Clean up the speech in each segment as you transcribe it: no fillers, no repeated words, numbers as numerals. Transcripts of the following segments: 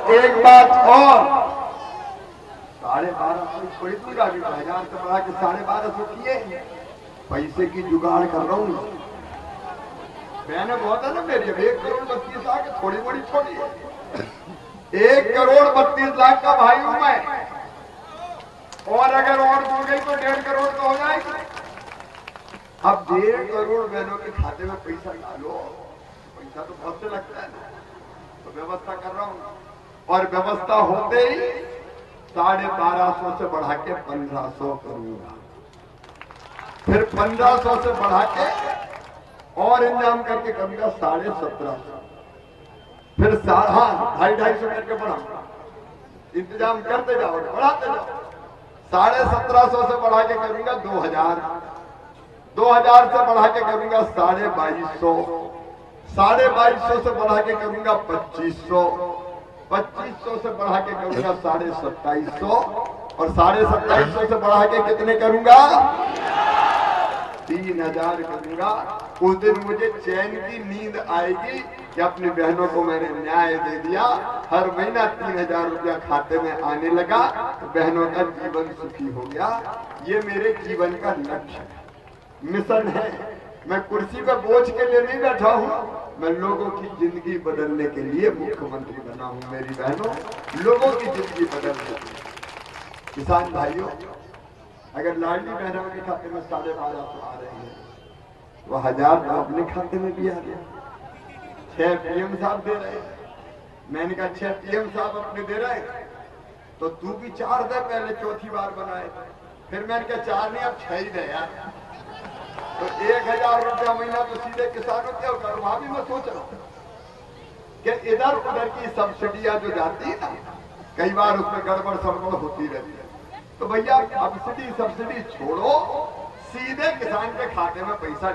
एक बात और, 1250 थोड़ी दूर आगे 1000 से बढ़ा के 1250 किए, पैसे की जुगाड़ कर रहा हूँ। मैंने बहुत है ना मेरी, अब 1,32 लाख थोड़ी बड़ी छोटी है, 1,32 लाख का भाई हूं मैं, और अगर और जुड़ गई तो 1.5 करोड़ तो हो जाएगी। अब 1.5 करोड़ बहनों के खाते में पैसा डालो, पैसा तो बहुत से लगता है ना, तो व्यवस्था कर रहा हूं, और व्यवस्था होते ही 1250 से बढ़ा के 1500 करूंगा, फिर 1500 से बढ़ा के और इंतजाम करके करूंगा 1750, फिर 250 करके बढ़ाऊंगा, इंतजाम करते जाओ बढ़ाते जाओ, 1750 से बढ़ा के करूंगा 2000, 2000 से बढ़ा के करूंगा 2250, 2250 से बढ़ा के करूंगा 2500, 2500 से बढ़ा के करूंगा 2750, और 2750 से बढ़ा के कितने करूंगा 3000 करूंगा। उस दिन मुझे चैन की नींद आएगी कि अपनी बहनों को मैंने न्याय दे दिया, हर महीना 3000 रुपया खाते में आने लगा, तो बहनों का जीवन सुखी हो गया। ये मेरे जीवन का लक्ष्य है, मिशन है। मैं कुर्सी पर बोझ के लिए नहीं बैठा हूँ, मैं लोगों की जिंदगी बदलने के लिए मुख्यमंत्री बना हूँ। मेरी बहनों, लोगों की जिंदगी बदलने के लिए। किसान भाइयों, अगर लाडली बहनों के खाते में 1250 आ रहे हैं, तो 1000 तो अपने खाते में भी आ गया। 6 पीएम साहब दे रहे हैं, मैंने कहा 6 पीएम साहब अपने दे रहे हैं, तो तू भी 4 दे, पहले चौथी बार बनाए, फिर मैंने कहा 4 नहीं अब 6 ही दे यार, तो 1000 रुपया महीना तो सीधे किसानों के ऊपर। वहां भी मैं सोच रहा हूँ कि इधर उधर की सब्सिडियां जो जाती है ना, कई बार उसमें गड़बड़ सड़बड़ होती रहती है, तो भैया सब्सिडी छोड़ो, सीधे किसान के खाते में पैसा,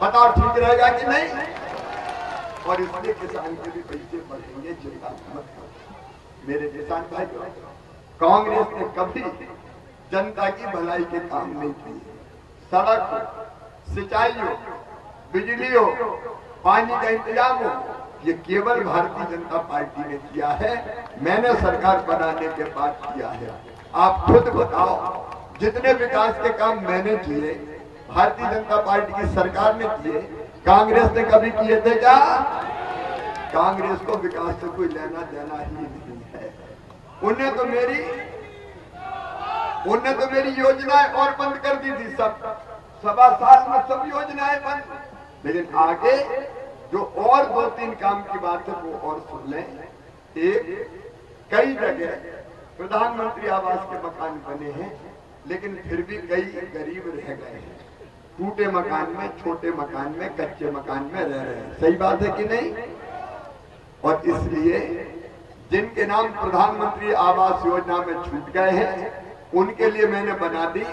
बताओ ठीक रहेगा कि नहीं? और इसलिए किसान के भी पैसे बढ़ेंगे, चिंता मत करो मेरे किसान भाइयों। कांग्रेस ने कभी जनता की भलाई के काम नहीं किए। सड़क हो, सिंचाई हो, बिजली हो, पानी का इंतजाम हो, ये केवल भारतीय जनता पार्टी ने किया है। मैंने सरकार बनाने के बाद किया है। आप खुद बताओ, जितने विकास के काम मैंने किए, भारतीय जनता पार्टी की सरकार ने किए, कांग्रेस ने कभी किए थे क्या? कांग्रेस को विकास से कोई लेना देना ही नहीं है। उन्हें तो मेरी योजनाएं और बंद कर दी थी, सब 7 साल में सब योजनाएं बंद। लेकिन आगे जो और 2-3 काम की बात है वो और सुन लें। एक, कई जगह प्रधानमंत्री आवास के मकान बने हैं, लेकिन फिर भी कई गरीब रह गए हैं, टूटे मकान में, छोटे मकान में, कच्चे मकान में रह रहे हैं। सही बात है कि नहीं? और इसलिए जिनके नाम प्रधानमंत्री आवास योजना में छूट गए हैं, उनके लिए मैंने बना दी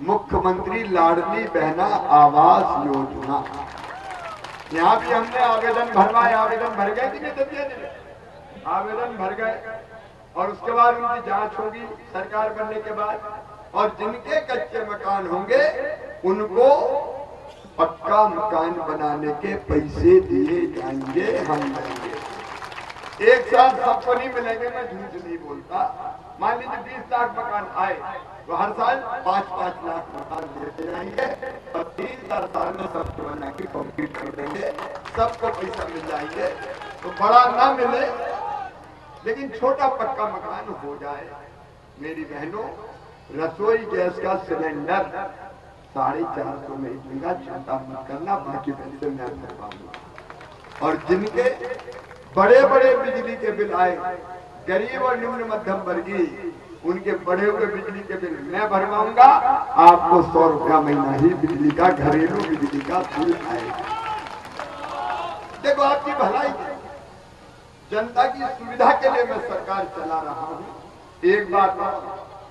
मुख्यमंत्री लाडली बहना आवास योजना। यहाँ भी हमने आवेदन भरवाए, आवेदन भर गए कि नहीं? आवेदन भर गए, और उसके बाद उनकी जांच होगी सरकार बनने के बाद, और जिनके कच्चे मकान होंगे उनको पक्का मकान बनाने के पैसे दिए जाएंगे, हम देंगे। एक साथ सबको नहीं मिलेंगे, मैं झूठ नहीं बोलता। मान लीजिए 20 लाख मकान आए, तो हर साल 5-5 लाख मकान देते जाएंगे, और 3-4 साल में सबको बना के कंप्लीट कर देंगे, सबको पैसा मिल जाएंगे। तो बड़ा ना मिले, लेकिन छोटा पक्का मकान हो जाए। मेरी बहनों, रसोई गैस का सिलेंडर 450 में दूंगा, चिंता मत करना, बाकी पैसे मैं भरवाऊंगा। और जिनके बड़े बड़े बिजली के बिल आए, गरीब और निम्न मध्यम वर्गीय, उनके बढ़े हुए बिजली के बिल मैं भरवाऊंगा। आपको 100 रुपया महीना ही बिजली का, घरेलू बिजली का बिल आएगा। देखो, आपकी भलाई, जनता की सुविधा के लिए मैं सरकार चला रहा हूँ। एक बात,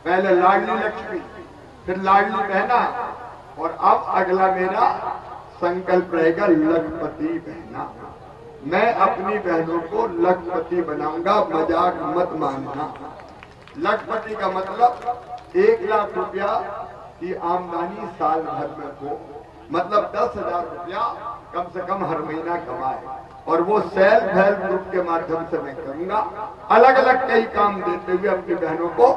पहले लाडली लक्ष्मी, फिर लाडली बहना, और अब अगला मेरा संकल्प रहेगा लखपति बहना। मैं अपनी बहनों को लखपति बनाऊंगा, मजाक मत मानना। लखपति का मतलब 1 लाख रुपया की आमदनी साल भर में हो, मतलब 10,000 रुपया कम से कम हर महीना कमाए। और वो सेल्फ हेल्प ग्रुप के माध्यम से मैं करूंगा। अलग अलग कई काम देते हुए अपनी बहनों को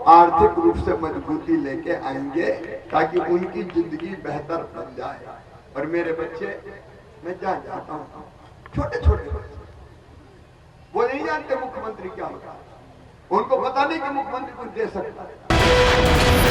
आर्थिक रूप से मजबूती लेके आएंगे ताकि उनकी जिंदगी बेहतर बन जाए। और मेरे बच्चे, मैं जहाँ जाता हूँ, छोटे छोटे बच्चे, वो नहीं जानते मुख्यमंत्री क्या होता है, उनको पता नहीं कि मुख्यमंत्री कुछ दे सकता है।